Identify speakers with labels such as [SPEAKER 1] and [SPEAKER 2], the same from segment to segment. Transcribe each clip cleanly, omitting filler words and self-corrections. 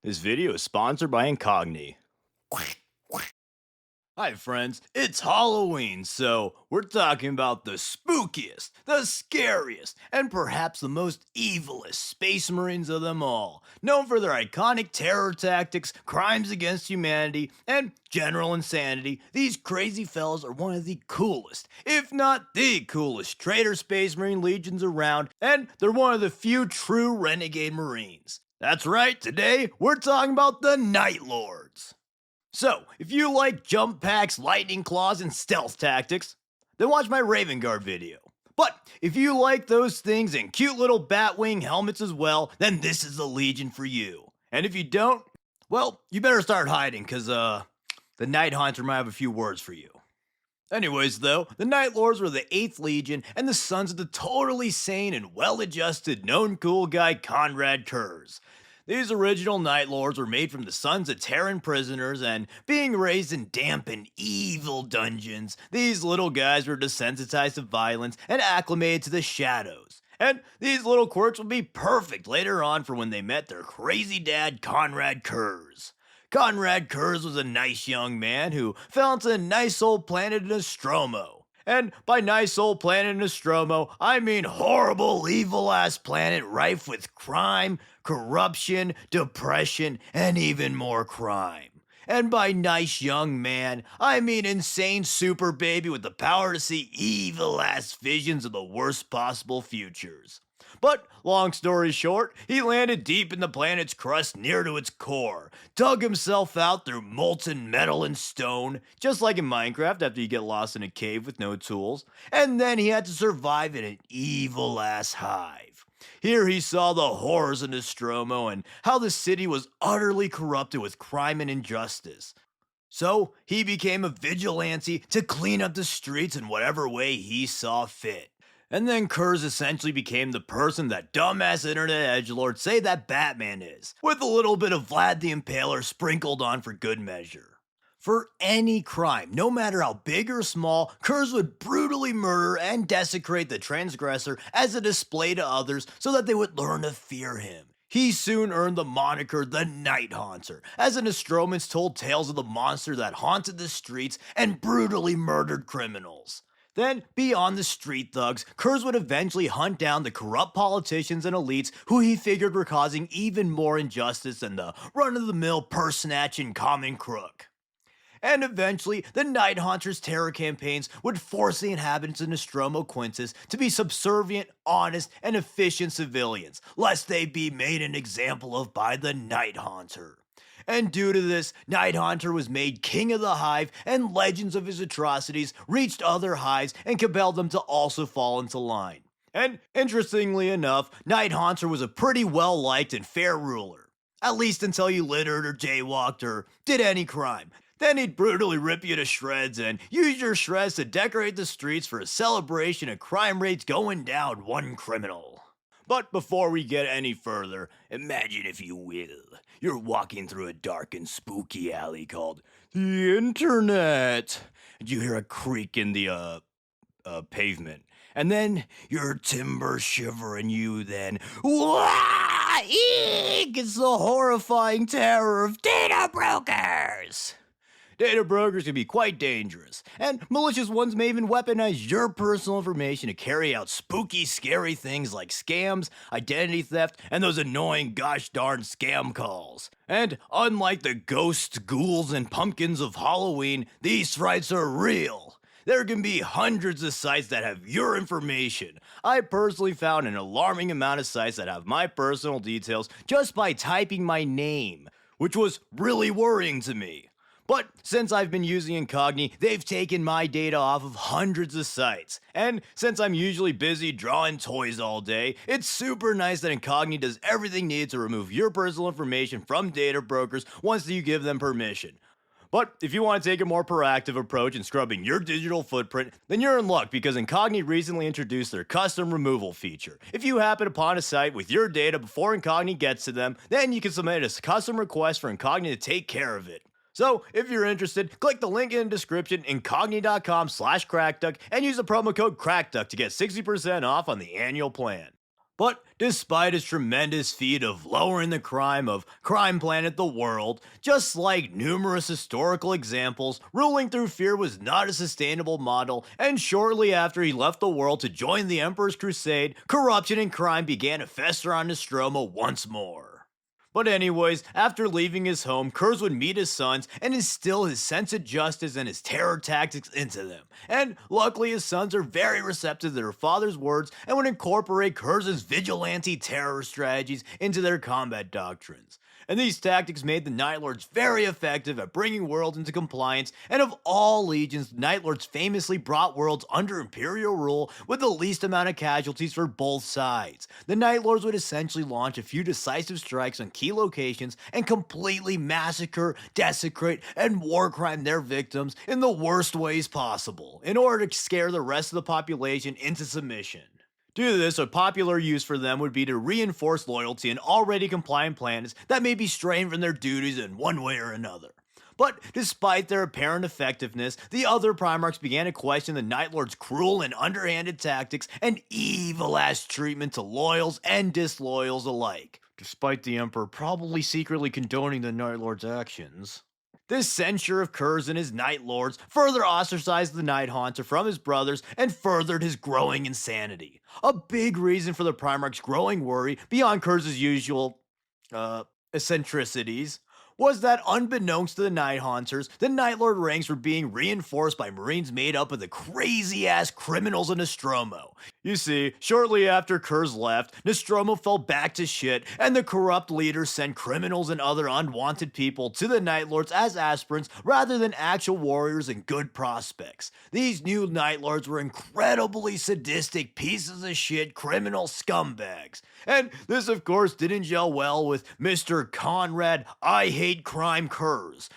[SPEAKER 1] This video is sponsored by Incogni. Hi friends, it's Halloween, so we're talking about the spookiest, the scariest, and perhaps the most evilest space marines of them all. Known for their iconic terror tactics, crimes against humanity, and general insanity, these crazy fellas are one of the coolest, if not the coolest, traitor space marine legions around, and they're one of the few true renegade marines. That's right, today we're talking about the Night Lords. So, if you like jump packs, lightning claws, and stealth tactics, then watch my Raven Guard video. But if you like those things and cute little batwing helmets as well, then this is the Legion for you. And if you don't, well, you better start hiding, cause the Night Haunter might have a few words for you. Anyways though, the Night Lords were the 8th Legion and the sons of the totally sane and well-adjusted known cool guy Conrad Kurz. These original Night Lords were made from the sons of Terran prisoners, and being raised in damp and evil dungeons, these little guys were desensitized to violence and acclimated to the shadows. And these little quirks would be perfect later on for when they met their crazy dad, Conrad Kurz. Conrad Kurz was a nice young man who fell into a nice old planet Nostromo. And by nice old planet Nostromo, I mean horrible, evil-ass planet rife with crime, corruption, depression, and even more crime. And by nice young man, I mean insane super baby with the power to see evil-ass visions of the worst possible futures. But, long story short, he landed deep in the planet's crust near to its core, dug himself out through molten metal and stone, just like in Minecraft after you get lost in a cave with no tools, and then he had to survive in an evil-ass hive. Here he saw the horrors of Nostromo and how the city was utterly corrupted with crime and injustice. So, he became a vigilante to clean up the streets in whatever way he saw fit. And then Kurz essentially became the person that dumbass internet edgelords say that Batman is, with a little bit of Vlad the Impaler sprinkled on for good measure. For any crime, no matter how big or small, Kurz would brutally murder and desecrate the transgressor as a display to others so that they would learn to fear him. He soon earned the moniker the Night Haunter, as the Nostromans told tales of the monster that haunted the streets and brutally murdered criminals. Then, beyond the street thugs, Kurz would eventually hunt down the corrupt politicians and elites who he figured were causing even more injustice than the run-of-the-mill purse-snatching common crook. And eventually, the Night Haunter's terror campaigns would force the inhabitants of Nostromo Quintus to be subservient, honest, and efficient civilians, lest they be made an example of by the Night Haunter. And due to this, Night Haunter was made king of the hive, and legends of his atrocities reached other hives and compelled them to also fall into line. And interestingly enough, Night Haunter was a pretty well-liked and fair ruler. At least until you littered or jaywalked or did any crime. Then he'd brutally rip you to shreds and use your shreds to decorate the streets for a celebration of crime rates going down one criminal. But before we get any further, imagine if you will, you're walking through a dark and spooky alley called the Internet, and you hear a creak in the pavement, and then your timber shiver and you then, wah, eek, it's the horrifying terror of data brokers. Data brokers can be quite dangerous, and malicious ones may even weaponize your personal information to carry out spooky, scary things like scams, identity theft, and those annoying gosh darn scam calls. And unlike the ghosts, ghouls, and pumpkins of Halloween, these threats are real. There can be hundreds of sites that have your information. I personally found an alarming amount of sites that have my personal details just by typing my name, which was really worrying to me. But since I've been using Incogni, they've taken my data off of hundreds of sites. And since I'm usually busy drawing toys all day, it's super nice that Incogni does everything needed to remove your personal information from data brokers once you give them permission. But if you want to take a more proactive approach in scrubbing your digital footprint, then you're in luck because Incogni recently introduced their custom removal feature. If you happen upon a site with your data before Incogni gets to them, then you can submit a custom request for Incogni to take care of it. So, if you're interested, click the link in the description, incogni.com/crackduck, and use the promo code crackduck to get 60% off on the annual plan. But despite his tremendous feat of lowering the crime of Crime Planet the World, just like numerous historical examples, ruling through fear was not a sustainable model, and shortly after he left the world to join the Emperor's Crusade, corruption and crime began to fester on Nostromo once more. But anyways, after leaving his home, Kurz would meet his sons and instill his sense of justice and his terror tactics into them. And luckily his sons are very receptive to their father's words and would incorporate Kurz's vigilante terror strategies into their combat doctrines. And these tactics made the Night Lords very effective at bringing worlds into compliance, and of all legions, the Night Lords famously brought worlds under Imperial rule with the least amount of casualties for both sides. The Night Lords would essentially launch a few decisive strikes on key locations and completely massacre, desecrate, and war crime their victims in the worst ways possible, in order to scare the rest of the population into submission. Due to this, a popular use for them would be to reinforce loyalty in already compliant planets that may be straying from their duties in one way or another. But despite their apparent effectiveness, the other Primarchs began to question the Night Lord's cruel and underhanded tactics and evil-ass treatment to loyals and disloyals alike, despite the Emperor probably secretly condoning the Night Lord's actions. This censure of Kurz and his Night Lords further ostracized the Night Haunter from his brothers and furthered his growing insanity. A big reason for the Primarch's growing worry, beyond Kurz's usual, eccentricities, was that unbeknownst to the Night Haunters, the Night Lord ranks were being reinforced by Marines made up of the crazy-ass criminals of Nostromo. You see, shortly after Kurz left, Nostromo fell back to shit, and the corrupt leaders sent criminals and other unwanted people to the Night Lords as aspirants rather than actual warriors and good prospects. These new Night Lords were incredibly sadistic pieces of shit criminal scumbags. And this, of course, didn't gel well with Mr. Conrad I Hate Crime Kurz.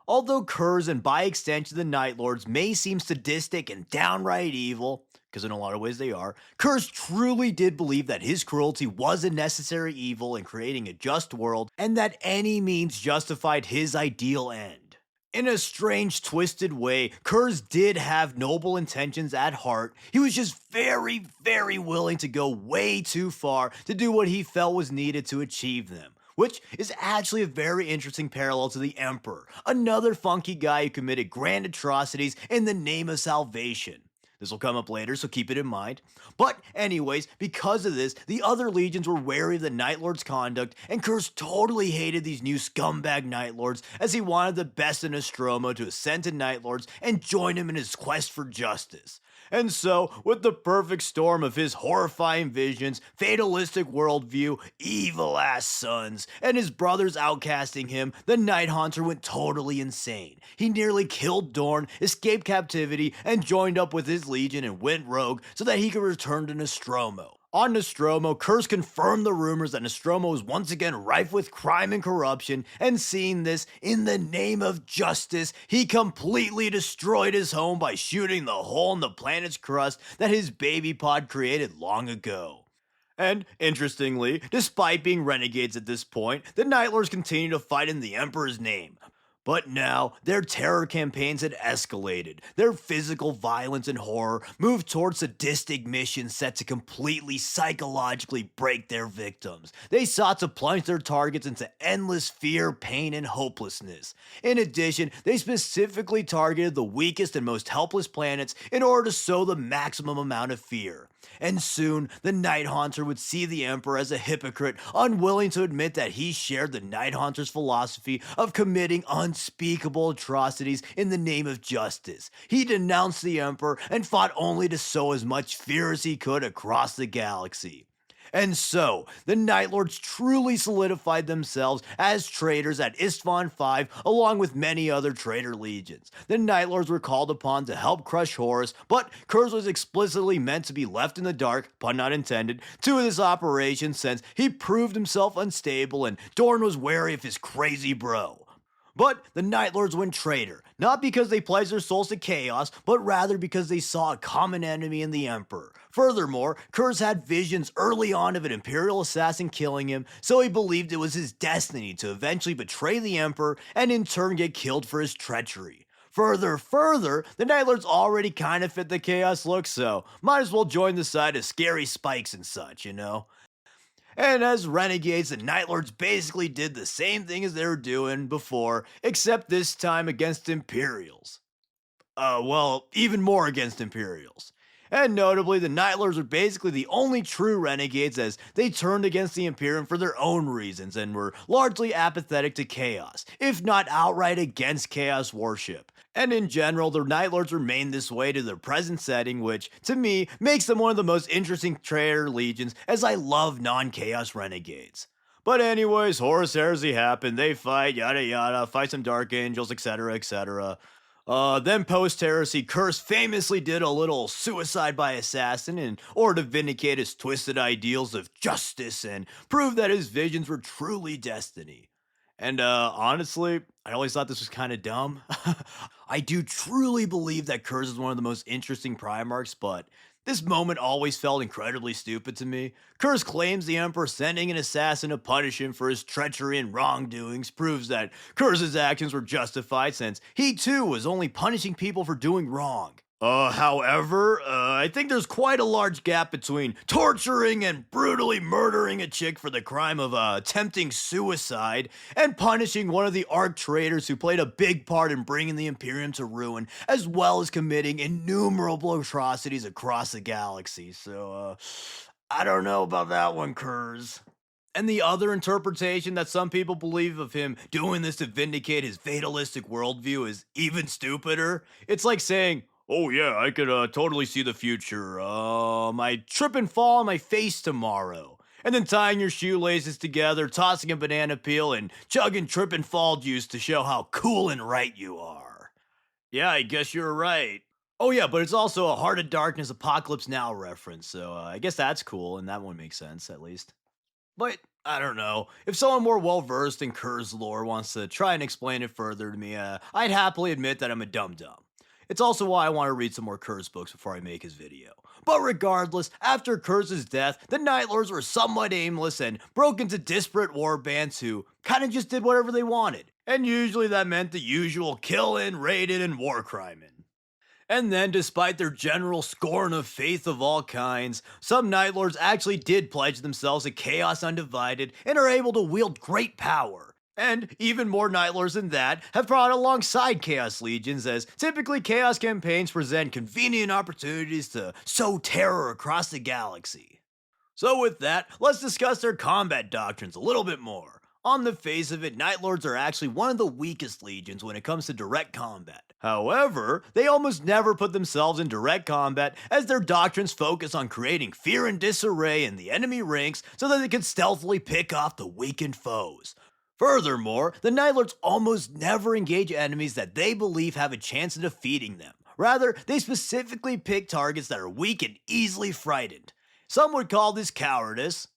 [SPEAKER 1] Although Kurz and by extension the Night Lords may seem sadistic and downright evil, because in a lot of ways they are, Kurz truly did believe that his cruelty was a necessary evil in creating a just world, and that any means justified his ideal end. In a strange, twisted way, Kurz did have noble intentions at heart. He was just very, very willing to go way too far to do what he felt was needed to achieve them. Which is actually a very interesting parallel to the Emperor, another funky guy who committed grand atrocities in the name of salvation. This will come up later, so keep it in mind. But anyways, because of this, the other legions were wary of the Night Lord's conduct, and Kurz totally hated these new scumbag Night Lords, as he wanted the best in Nostromo to ascend to Night Lords and join him in his quest for justice. And so, with the perfect storm of his horrifying visions, fatalistic worldview, evil-ass sons, and his brothers outcasting him, the Night Haunter went totally insane. He nearly killed Dorn, escaped captivity, and joined up with his legion and went rogue so that he could return to Nostromo. On Nostromo, Kurz confirmed the rumors that Nostromo was once again rife with crime and corruption, and seeing this, in the name of justice, he completely destroyed his home by shooting the hole in the planet's crust that his baby pod created long ago. And, interestingly, despite being renegades at this point, the Night Lords continue to fight in the Emperor's name. But now, their terror campaigns had escalated. Their physical violence and horror moved towards sadistic missions set to completely psychologically break their victims. They sought to plunge their targets into endless fear, pain, and hopelessness. In addition, they specifically targeted the weakest and most helpless planets in order to sow the maximum amount of fear. And soon, the Night Haunter would see the Emperor as a hypocrite, unwilling to admit that he shared the Night Haunter's philosophy of committing unspeakable atrocities in the name of justice. He denounced the Emperor and fought only to sow as much fear as he could across the galaxy. And so, the Night Lords truly solidified themselves as traitors at Istvan V, along with many other traitor legions. The Night Lords were called upon to help crush Horus, but Kurz was explicitly meant to be left in the dark, pun not intended, to this operation since he proved himself unstable and Dorn was wary of his crazy bro. But the Night Lords went traitor, not because they pledged their souls to chaos, but rather because they saw a common enemy in the Emperor. Furthermore, Kurz had visions early on of an Imperial assassin killing him, so he believed it was his destiny to eventually betray the Emperor and in turn get killed for his treachery. Further, the Night Lords already kind of fit the chaos look, so might as well join the side of scary spikes and such, you know? And as renegades, the Night Lords basically did the same thing as they were doing before, except this time against Imperials. Well, even more against Imperials. And notably, the Night Lords are basically the only true renegades as they turned against the Imperium for their own reasons and were largely apathetic to chaos, if not outright against chaos worship. And in general, the Night Lords remain this way to their present setting, which, to me, makes them one of the most interesting traitor legions as I love non-chaos renegades. But anyways, Horus Heresy happened, they fight, yada yada, fight some Dark Angels, etc., etc. Then post-heresy, Curse famously did a little suicide by assassin in order to vindicate his twisted ideals of justice and prove that his visions were truly destiny. And honestly, I always thought this was kind of dumb. I do truly believe that Curse is one of the most interesting Primarchs, but this moment always felt incredibly stupid to me. Curse claims the Emperor sending an assassin to punish him for his treachery and wrongdoings proves that Curse's actions were justified since he too was only punishing people for doing wrong. However, I think there's quite a large gap between torturing and brutally murdering a chick for the crime of attempting suicide and punishing one of the arch traitors who played a big part in bringing the Imperium to ruin, as well as committing innumerable atrocities across the galaxy. So, I don't know about that one, Kurz. And the other interpretation that some people believe of him doing this to vindicate his fatalistic worldview is even stupider. It's like saying, oh yeah, I could totally see the future. I trip and fall on my face tomorrow. And then tying your shoelaces together, tossing a banana peel, and chugging trip and fall juice to show how cool and right you are. Yeah, I guess you're right. Oh yeah, but it's also a Heart of Darkness Apocalypse Now reference, so I guess that's cool, and that one makes sense, at least. But I don't know. If someone more well versed in Kurz lore wants to try and explain it further to me, I'd happily admit that I'm a dum dum. It's also why I want to read some more Kurz books before I make his video. But regardless, after Kurz's death, the Night Lords were somewhat aimless and broke into disparate war bands who kinda just did whatever they wanted. And usually that meant the usual killing, raiding, and war criming. And then, despite their general scorn of faith of all kinds, some Night Lords actually did pledge themselves to Chaos Undivided and are able to wield great power. And even more Night Lords than that have brought alongside Chaos Legions, as typically Chaos campaigns present convenient opportunities to sow terror across the galaxy. So with that, let's discuss their combat doctrines a little bit more. On the face of it, Night Lords are actually one of the weakest legions when it comes to direct combat. However, they almost never put themselves in direct combat as their doctrines focus on creating fear and disarray in the enemy ranks so that they can stealthily pick off the weakened foes. Furthermore, the Night Lords almost never engage enemies that they believe have a chance of defeating them. Rather, they specifically pick targets that are weak and easily frightened. Some would call this cowardice.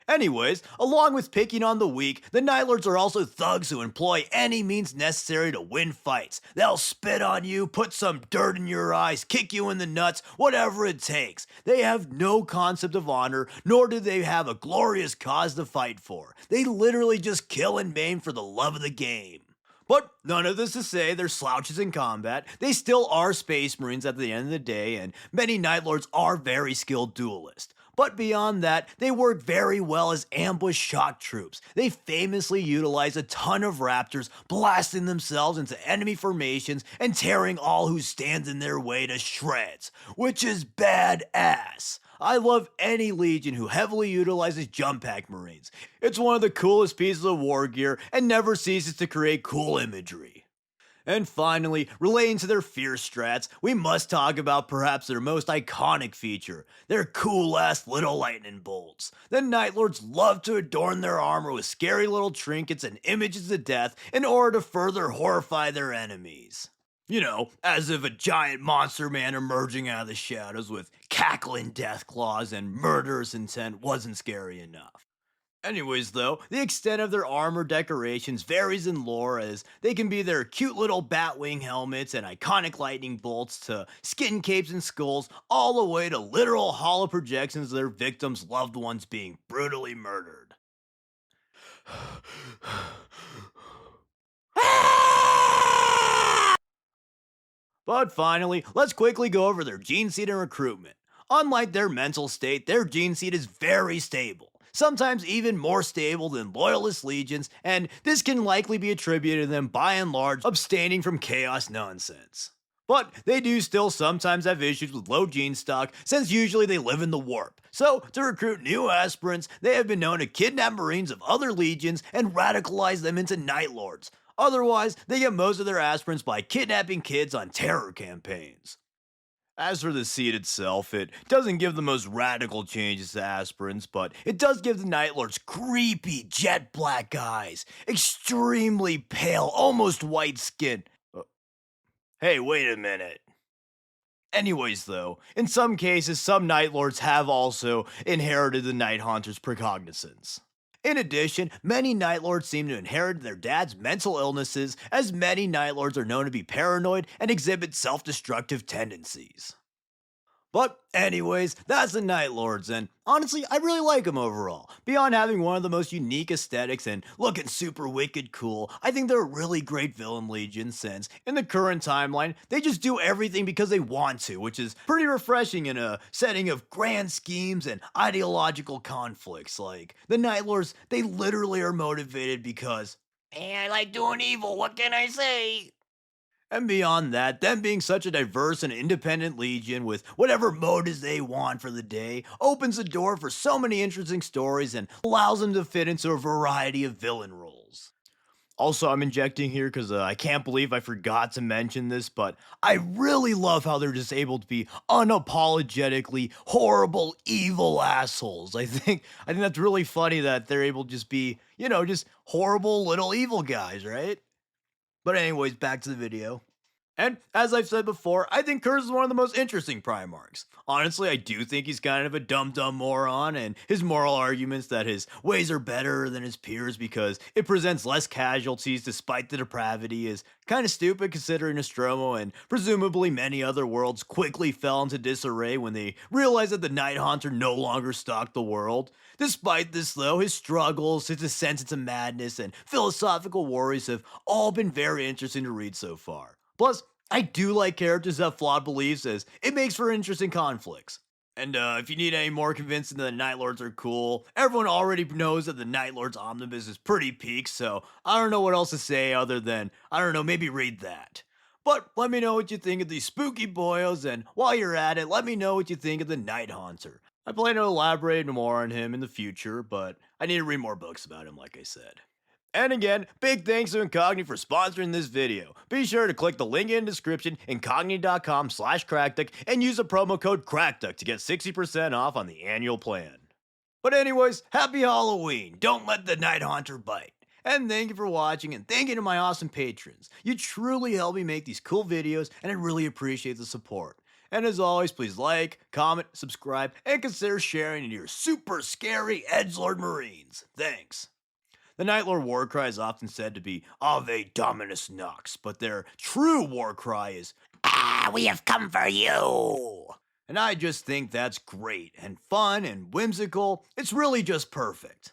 [SPEAKER 1] Anyways, along with picking on the weak, the Night Lords are also thugs who employ any means necessary to win fights. They'll spit on you, put some dirt in your eyes, kick you in the nuts, whatever it takes. They have no concept of honor, nor do they have a glorious cause to fight for. They literally just kill and maim for the love of the game. But none of this to say they're slouches in combat. They still are Space Marines at the end of the day, and many Night Lords are very skilled duelists. But beyond that, they work very well as ambush shock troops. They famously utilize a ton of raptors, blasting themselves into enemy formations and tearing all who stands in their way to shreds, which is badass. I love any legion who heavily utilizes jump pack marines. It's one of the coolest pieces of war gear and never ceases to create cool imagery. And finally, relating to their fierce strats, we must talk about perhaps their most iconic feature, their cool-ass little lightning bolts. The Night Lords love to adorn their armor with scary little trinkets and images of death in order to further horrify their enemies. You know, as if a giant monster man emerging out of the shadows with cackling death claws and murderous intent wasn't scary enough. Anyways though, the extent of their armor decorations varies in lore as they can be their cute little batwing helmets and iconic lightning bolts to skin capes and skulls all the way to literal hollow projections of their victims' loved ones being brutally murdered. But finally, let's quickly go over their gene seed and recruitment. Unlike their mental state, their gene seed is very stable, sometimes even more stable than Loyalist legions, and this can likely be attributed to them by and large abstaining from chaos nonsense. But they do still sometimes have issues with low gene stock, since usually they live in the warp. So, to recruit new aspirants, they have been known to kidnap Marines of other legions and radicalize them into Night Lords. Otherwise, they get most of their aspirants by kidnapping kids on terror campaigns. As for the seed itself, it doesn't give the most radical changes to aspirants, but it does give the Night Lords creepy jet black eyes, extremely pale, almost white skin. Hey, wait a minute. Anyways, though, in some cases, some Night Lords have also inherited the Night Haunter's precognizance. In addition, many Night Lords seem to inherit their dad's mental illnesses, as many Night Lords are known to be paranoid and exhibit self destructive tendencies. But, anyways, that's the Night Lords, and honestly, I really like them overall. Beyond having one of the most unique aesthetics and looking super wicked cool, I think they're a really great villain legion since, in the current timeline, they just do everything because they want to, which is pretty refreshing in a setting of grand schemes and ideological conflicts. Like, the Night Lords, they literally are motivated because, hey, I like doing evil, what can I say? And beyond that, them being such a diverse and independent legion with whatever motives they want for the day opens the door for so many interesting stories and allows them to fit into a variety of villain roles. Also, I'm injecting here because I can't believe I forgot to mention this, but I really love how they're just able to be unapologetically horrible, evil assholes. I think that's really funny that they're able to just be, just horrible little evil guys, right? But anyways, back to the video. And as I've said before, I think Curse is one of the most interesting Primarchs. Honestly, I do think he's kind of a dumb moron, and his moral arguments that his ways are better than his peers because it presents less casualties despite the depravity is kind of stupid considering Nostromo and presumably many other worlds quickly fell into disarray when they realized that the Night Haunter no longer stalked the world. Despite this though, his struggles, his descent into madness, and philosophical worries have all been very interesting to read so far. Plus, I do like characters that have flawed beliefs as it makes for interesting conflicts. And if you need any more convincing that the Night Lords are cool, everyone already knows that the Night Lords Omnibus is pretty peak, so I don't know what else to say other than, I don't know, maybe read that. But let me know what you think of these spooky boyos, and while you're at it, let me know what you think of the Night Haunter. I plan to elaborate more on him in the future, but I need to read more books about him, like I said. And again, big thanks to Incogni for sponsoring this video. Be sure to click the link in the description, incogni.com/crackduck, and use the promo code CRACKDUCK to get 60% off on the annual plan. But anyways, happy Halloween! Don't let the Night Haunter bite. And thank you for watching, and thank you to my awesome patrons. You truly help me make these cool videos, and I really appreciate the support. And as always, please like, comment, subscribe, and consider sharing to your super scary edgelord Marines. Thanks. The Night Lord Warcry is often said to be Ave Dominus Nox, but their true warcry is we have come for you! And I just think that's great, and fun, and whimsical. It's really just perfect.